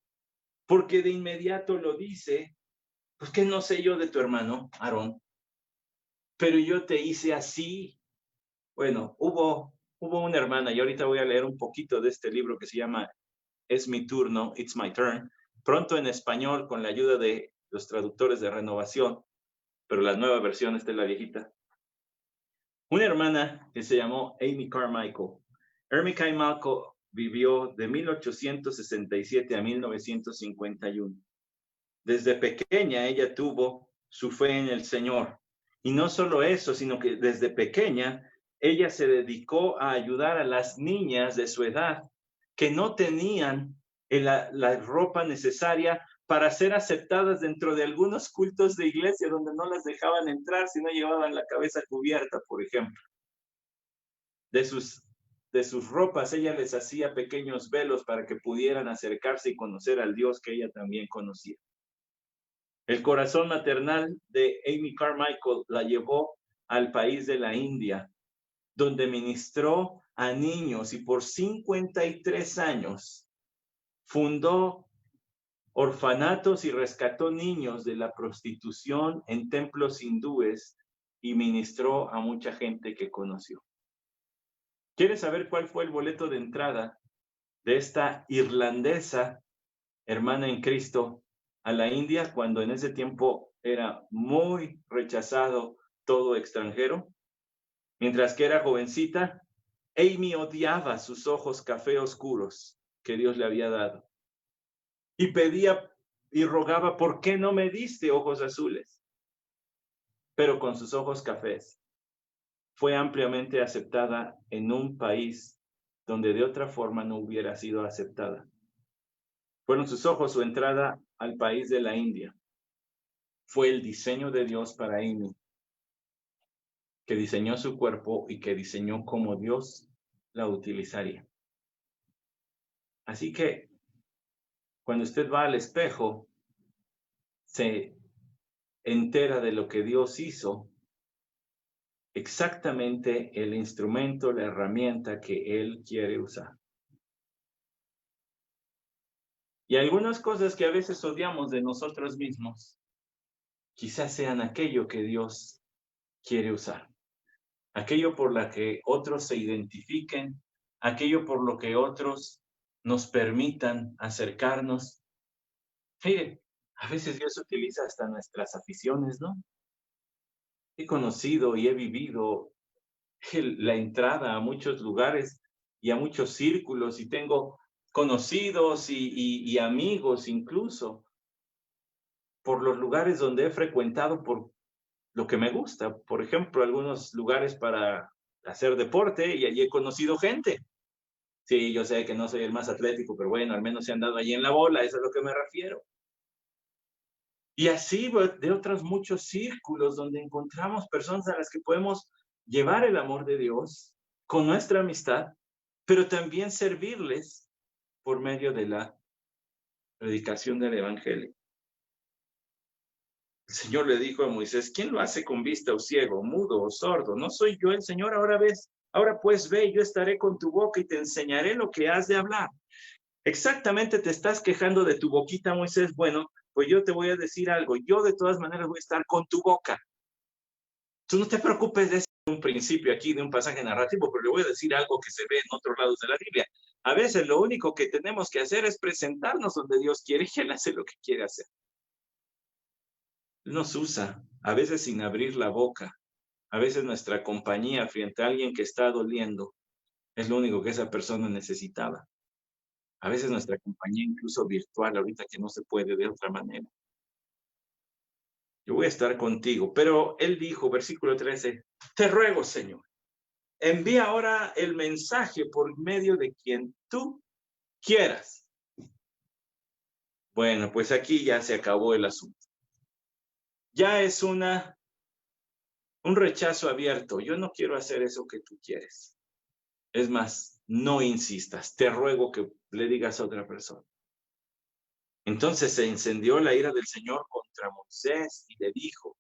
Porque de inmediato lo dice, pues que no sé yo de tu hermano, Aarón, pero yo te hice así. Bueno, hubo una hermana, y ahorita voy a leer un poquito de este libro que se llama Es mi turno, It's My Turn, pronto en español con la ayuda de los traductores de Renovación, pero la nueva versión es de la viejita. Una hermana que se llamó Amy Carmichael. Amy Carmichael vivió de 1867 a 1951. Desde pequeña ella tuvo su fe en el Señor. Y no solo eso, sino que desde pequeña ella se dedicó a ayudar a las niñas de su edad que no tenían la ropa necesaria para ser aceptadas dentro de algunos cultos de iglesia donde no las dejaban entrar si no llevaban la cabeza cubierta, por ejemplo. De sus ropas ella les hacía pequeños velos para que pudieran acercarse y conocer al Dios que ella también conocía. El corazón maternal de Amy Carmichael la llevó al país de la India, donde ministró a niños y por 53 años fundó orfanatos y rescató niños de la prostitución en templos hindúes y ministró a mucha gente que conoció. ¿Quieres saber cuál fue el boleto de entrada de esta irlandesa hermana en Cristo a la India cuando en ese tiempo era muy rechazado todo extranjero? Mientras que era jovencita, Amy odiaba sus ojos café oscuros que Dios le había dado. Y pedía y rogaba, ¿por qué no me diste ojos azules? Pero con sus ojos cafés fue ampliamente aceptada en un país donde de otra forma no hubiera sido aceptada. Fueron sus ojos su entrada al país de la India. Fue el diseño de Dios para Amy, que diseñó su cuerpo y que diseñó cómo Dios la utilizaría. Así que cuando usted va al espejo, se entera de lo que Dios hizo, exactamente el instrumento, la herramienta que Él quiere usar. Y algunas cosas que a veces odiamos de nosotros mismos, quizás sean aquello que Dios quiere usar. Aquello por la que otros se identifiquen, aquello por lo que otros nos permitan acercarnos. Mire, a veces Dios utiliza hasta nuestras aficiones, ¿no? He conocido y he vivido la entrada a muchos lugares y a muchos círculos y tengo conocidos y amigos incluso por los lugares donde he frecuentado por lo que me gusta. Por ejemplo, algunos lugares para hacer deporte y allí he conocido gente. Sí, yo sé que no soy el más atlético, pero bueno, al menos se han dado allí en la bola, eso es a lo que me refiero. Y así de otros muchos círculos donde encontramos personas a las que podemos llevar el amor de Dios con nuestra amistad, pero también servirles por medio de la predicación del Evangelio. El Señor le dijo a Moisés, ¿quién lo hace con vista o ciego, mudo o sordo? ¿No soy yo el Señor? Ahora ves, ahora pues ve, yo estaré con tu boca y te enseñaré lo que has de hablar. Exactamente te estás quejando de tu boquita, Moisés. Bueno, pues yo te voy a decir algo. Yo de todas maneras voy a estar con tu boca. Tú no te preocupes de un principio aquí, de un pasaje narrativo, pero le voy a decir algo que se ve en otros lados de la Biblia. A veces lo único que tenemos que hacer es presentarnos donde Dios quiere y Él hace lo que quiere hacer. Él nos usa, a veces sin abrir la boca. A veces nuestra compañía frente a alguien que está doliendo es lo único que esa persona necesitaba. A veces nuestra compañía incluso virtual, ahorita que no se puede de otra manera. Yo voy a estar contigo. Pero él dijo, versículo 13, te ruego, Señor, envía ahora el mensaje por medio de quien tú quieras. Bueno, pues aquí ya se acabó el asunto. Ya es un rechazo abierto. Yo no quiero hacer eso que tú quieres. Es más, no insistas. Te ruego que le digas a otra persona. Entonces se encendió la ira del Señor contra Moisés y le dijo,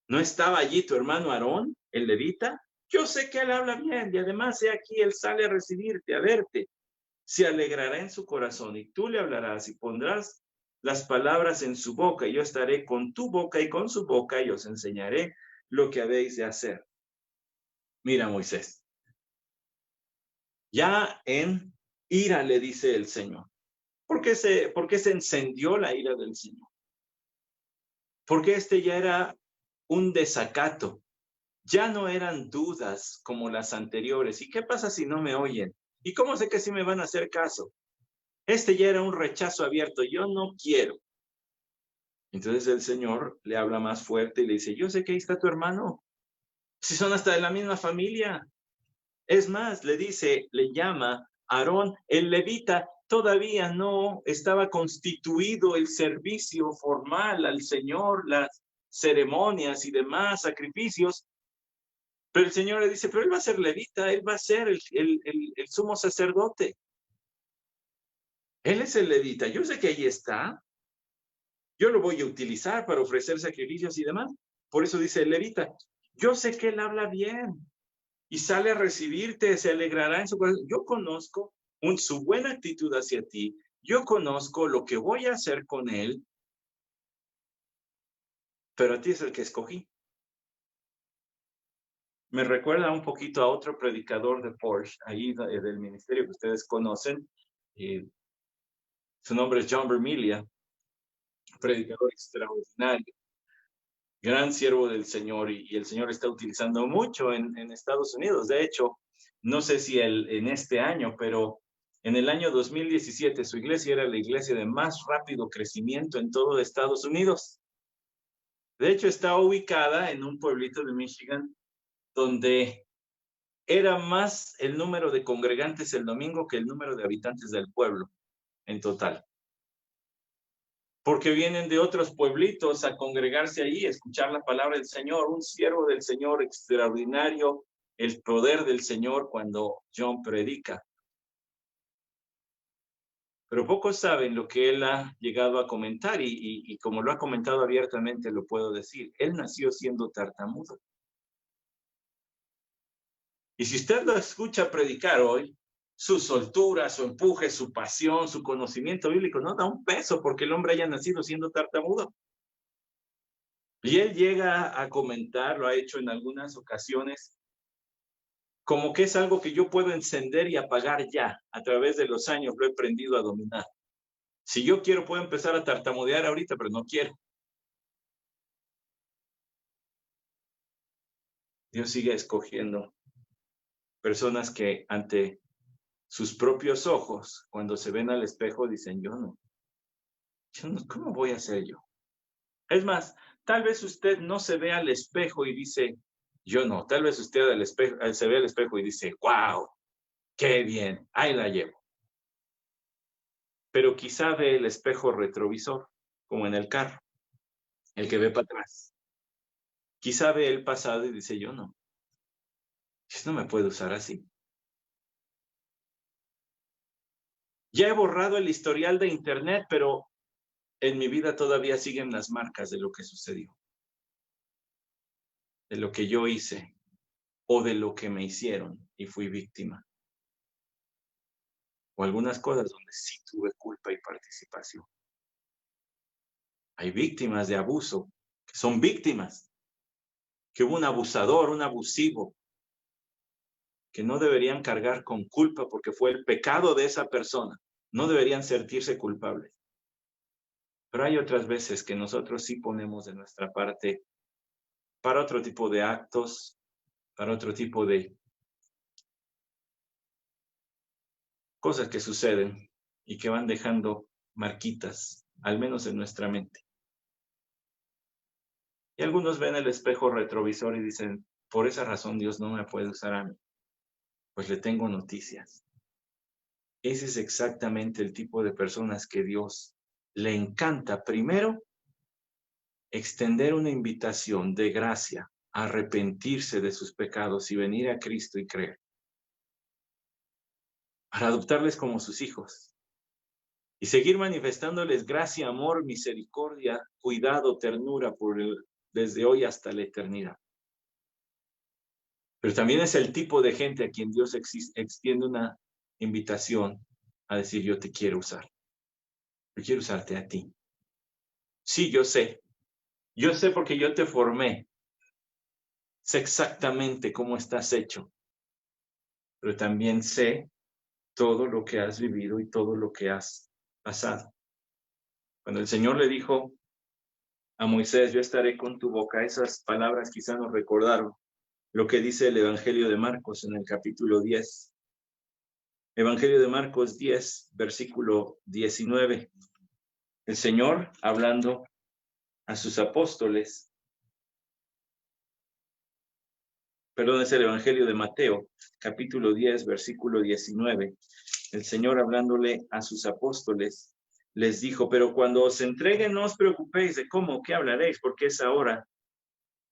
¿no estaba allí tu hermano Aarón, el levita? Yo sé que él habla bien y además he aquí, él sale a recibirte, a verte. Se alegrará en su corazón y tú le hablarás y pondrás las palabras en su boca y yo estaré con tu boca y con su boca y os enseñaré lo que habéis de hacer. Mira, Moisés, ya en ira le dice el Señor. ¿Por qué se encendió la ira del Señor? Porque este ya era un desacato. Ya no eran dudas como las anteriores. ¿Y qué pasa si no me oyen? ¿Y cómo sé que sí me van a hacer caso? Este ya era un rechazo abierto. Yo no quiero. Entonces el Señor le habla más fuerte y le dice, yo sé que ahí está tu hermano. Si son hasta de la misma familia. Es más, le dice, le llama Aarón, el levita. Todavía no estaba constituido el servicio formal al Señor, las ceremonias y demás sacrificios. Pero el Señor le dice, pero él va a ser levita, él va a ser el sumo sacerdote. Él es el levita, yo sé que ahí está. Yo lo voy a utilizar para ofrecer sacrificios y demás. Por eso dice el levita, yo sé que él habla bien y sale a recibirte, se alegrará en su corazón. Yo conozco su buena actitud hacia ti. Yo conozco lo que voy a hacer con él, pero a ti es el que escogí. Me recuerda un poquito a otro predicador de Porsche, ahí del ministerio que ustedes conocen. Su nombre es John Vermiglia, predicador extraordinario, gran siervo del Señor, y el Señor está utilizando mucho en Estados Unidos. De hecho, no sé si en este año, pero en el año 2017 su iglesia era la iglesia de más rápido crecimiento en todo Estados Unidos. De hecho, está ubicada en un pueblito de Michigan donde era más el número de congregantes el domingo que el número de habitantes del pueblo en total. Porque vienen de otros pueblitos a congregarse ahí, a escuchar la palabra del Señor, un siervo del Señor extraordinario, el poder del Señor cuando John predica. Pero pocos saben lo que él ha llegado a comentar y como lo ha comentado abiertamente lo puedo decir. Él nació siendo tartamudo. Y si usted lo escucha predicar hoy, su soltura, su empuje, su pasión, su conocimiento bíblico no da un peso porque el hombre haya nacido siendo tartamudo. Y él llega a comentar, lo ha hecho en algunas ocasiones, como que es algo que yo puedo encender y apagar ya. A través de los años lo he aprendido a dominar. Si yo quiero, puedo empezar a tartamudear ahorita, pero no quiero. Dios sigue escogiendo personas que ante sus propios ojos, cuando se ven al espejo, dicen, yo no, ¿cómo voy a ser yo? Es más, tal vez usted no se ve al espejo y dice, yo no. Tal vez usted se ve al espejo y dice, wow, qué bien, ahí la llevo. Pero quizá ve el espejo retrovisor, como en el carro, el que ve para atrás. Quizá ve el pasado y dice, yo no. Dios no me puede usar así. Ya he borrado el historial de internet, pero en mi vida todavía siguen las marcas de lo que sucedió, de lo que yo hice o de lo que me hicieron y fui víctima. O algunas cosas donde sí tuve culpa y participación. Hay víctimas de abuso, que son víctimas, que hubo un abusador, un abusivo, que no deberían cargar con culpa porque fue el pecado de esa persona. No deberían sentirse culpables. Pero hay otras veces que nosotros sí ponemos de nuestra parte para otro tipo de actos, para otro tipo de cosas que suceden y que van dejando marquitas, al menos en nuestra mente. Y algunos ven el espejo retrovisor y dicen, por esa razón Dios no me puede usar a mí. Pues le tengo noticias. Ese es exactamente el tipo de personas que Dios le encanta. Primero, extender una invitación de gracia, a arrepentirse de sus pecados y venir a Cristo y creer. Para adoptarles como sus hijos. Y seguir manifestándoles gracia, amor, misericordia, cuidado, ternura desde hoy hasta la eternidad. Pero también es el tipo de gente a quien Dios extiende una invitación a decir, yo te quiero usar. Yo quiero usarte a ti. Sí, yo sé. Yo sé porque yo te formé. Sé exactamente cómo estás hecho. Pero también sé todo lo que has vivido y todo lo que has pasado. Cuando el Señor le dijo a Moisés, yo estaré con tu boca, esas palabras quizá nos recordaron lo que dice el Evangelio de Marcos en el capítulo 10. Evangelio de Marcos 10, versículo 19. El Señor hablando a sus apóstoles. Perdón, es el Evangelio de Mateo, capítulo 10, versículo 19. El Señor hablándole a sus apóstoles les dijo, pero cuando os entreguen no os preocupéis de cómo, qué hablaréis, porque es ahora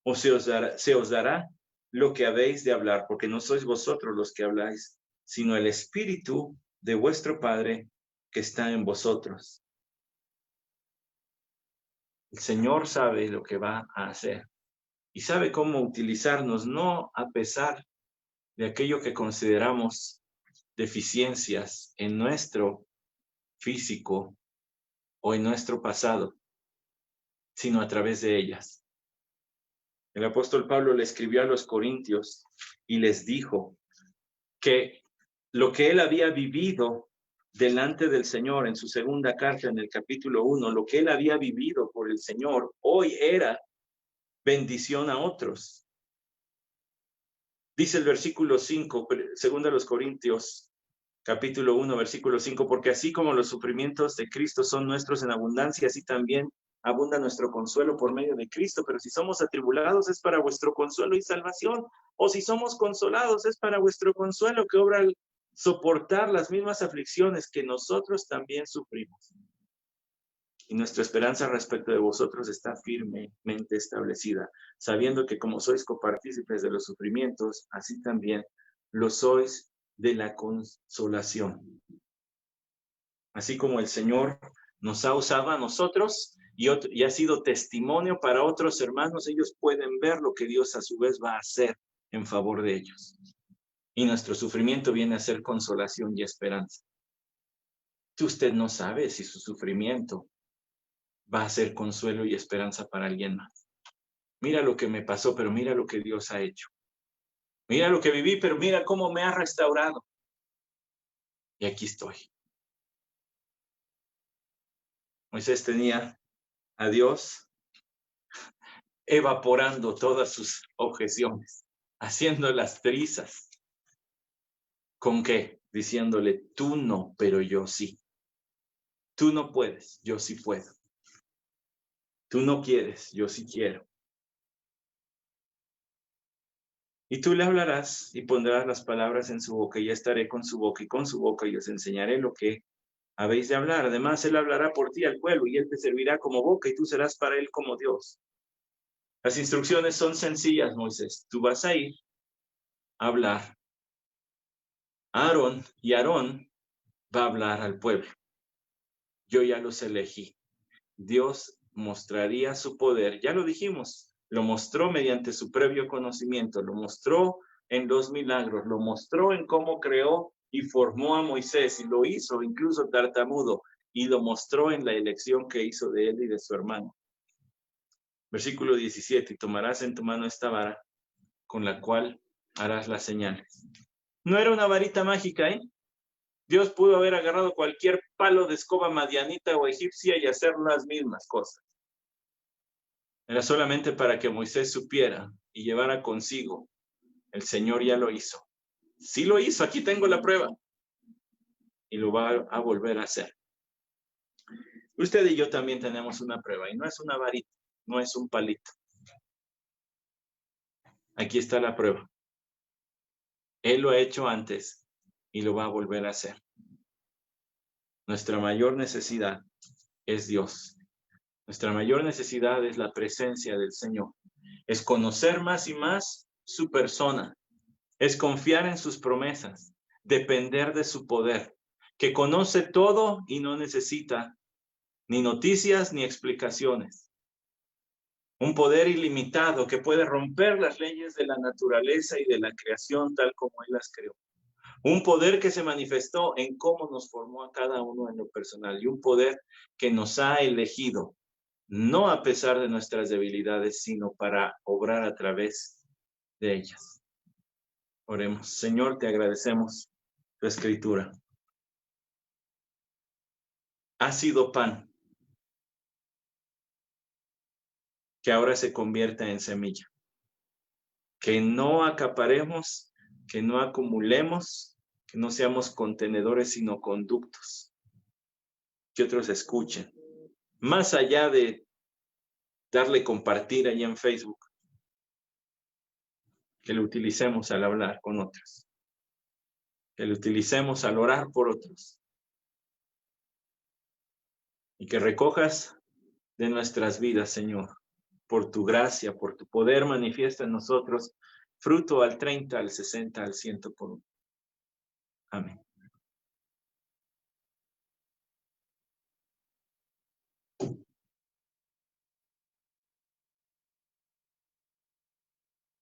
o se os dará lo que habéis de hablar, porque no sois vosotros los que habláis, sino el Espíritu de vuestro Padre que está en vosotros. El Señor sabe lo que va a hacer y sabe cómo utilizarnos, no a pesar de aquello que consideramos deficiencias en nuestro físico o en nuestro pasado, sino a través de ellas. El apóstol Pablo le escribió a los corintios y les dijo que lo que él había vivido delante del Señor en su segunda carta en el capítulo 1, lo que él había vivido por el Señor, hoy era bendición a otros. Dice el versículo 5, segunda de los Corintios, capítulo 1, versículo 5, porque así como los sufrimientos de Cristo son nuestros en abundancia, así también abunda nuestro consuelo por medio de Cristo, pero si somos atribulados es para vuestro consuelo y salvación, o si somos consolados es para vuestro consuelo que obra al soportar las mismas aflicciones que nosotros también sufrimos. Y nuestra esperanza respecto de vosotros está firmemente establecida, sabiendo que como sois copartícipes de los sufrimientos, así también lo sois de la consolación. Así como el Señor nos ha usado a nosotros y ha sido testimonio para otros hermanos, ellos pueden ver lo que Dios a su vez va a hacer en favor de ellos. Y nuestro sufrimiento viene a ser consolación y esperanza. Usted no sabe si su sufrimiento va a ser consuelo y esperanza para alguien más. Mira lo que me pasó, pero mira lo que Dios ha hecho. Mira lo que viví, pero mira cómo me ha restaurado. Y aquí estoy. Moisés tenía a Dios evaporando todas sus objeciones, haciendo las trizas. ¿Con qué? Diciéndole, tú no, pero yo sí. Tú no puedes, yo sí puedo. Tú no quieres, yo sí quiero. Y tú le hablarás y pondrás las palabras en su boca, y ya estaré con su boca y con su boca, y os enseñaré lo que habéis de hablar. Además, él hablará por ti al pueblo, y él te servirá como boca, y tú serás para él como Dios. Las instrucciones son sencillas, Moisés. Tú vas a ir a hablar a Aarón, y Aarón va a hablar al pueblo. Yo ya los elegí. Dios mostraría su poder. Ya lo dijimos, lo mostró mediante su previo conocimiento, lo mostró en los milagros, lo mostró en cómo creó y formó a Moisés, y lo hizo incluso tartamudo, y lo mostró en la elección que hizo de él y de su hermano. Versículo 17, y tomarás en tu mano esta vara, con la cual harás las señales. No era una varita mágica, ¿eh? Dios pudo haber agarrado cualquier palo de escoba madianita o egipcia y hacer las mismas cosas. Era solamente para que Moisés supiera y llevara consigo. El Señor ya lo hizo. Sí lo hizo, aquí tengo la prueba. Y lo va a volver a hacer. Usted y yo también tenemos una prueba, y no es una varita, no es un palito. Aquí está la prueba. Él lo ha hecho antes y lo va a volver a hacer. Nuestra mayor necesidad es Dios. Nuestra mayor necesidad es la presencia del Señor. Es conocer más y más su persona. Es confiar en sus promesas, depender de su poder, que conoce todo y no necesita ni noticias ni explicaciones. Un poder ilimitado que puede romper las leyes de la naturaleza y de la creación tal como Él las creó. Un poder que se manifestó en cómo nos formó a cada uno en lo personal, y un poder que nos ha elegido, no a pesar de nuestras debilidades, sino para obrar a través de ellas. Oremos. Señor, te agradecemos tu escritura. Ha sido pan que ahora se convierta en semilla. Que no acaparemos, que no acumulemos, que no seamos contenedores, sino conductos. Que otros escuchen. Más allá de darle compartir allá en Facebook, que lo utilicemos al hablar con otros. Que lo utilicemos al orar por otros. Y que recojas de nuestras vidas, Señor, por tu gracia, por tu poder manifiesta en nosotros, fruto al 30, al 60, al 100 por uno. Amén.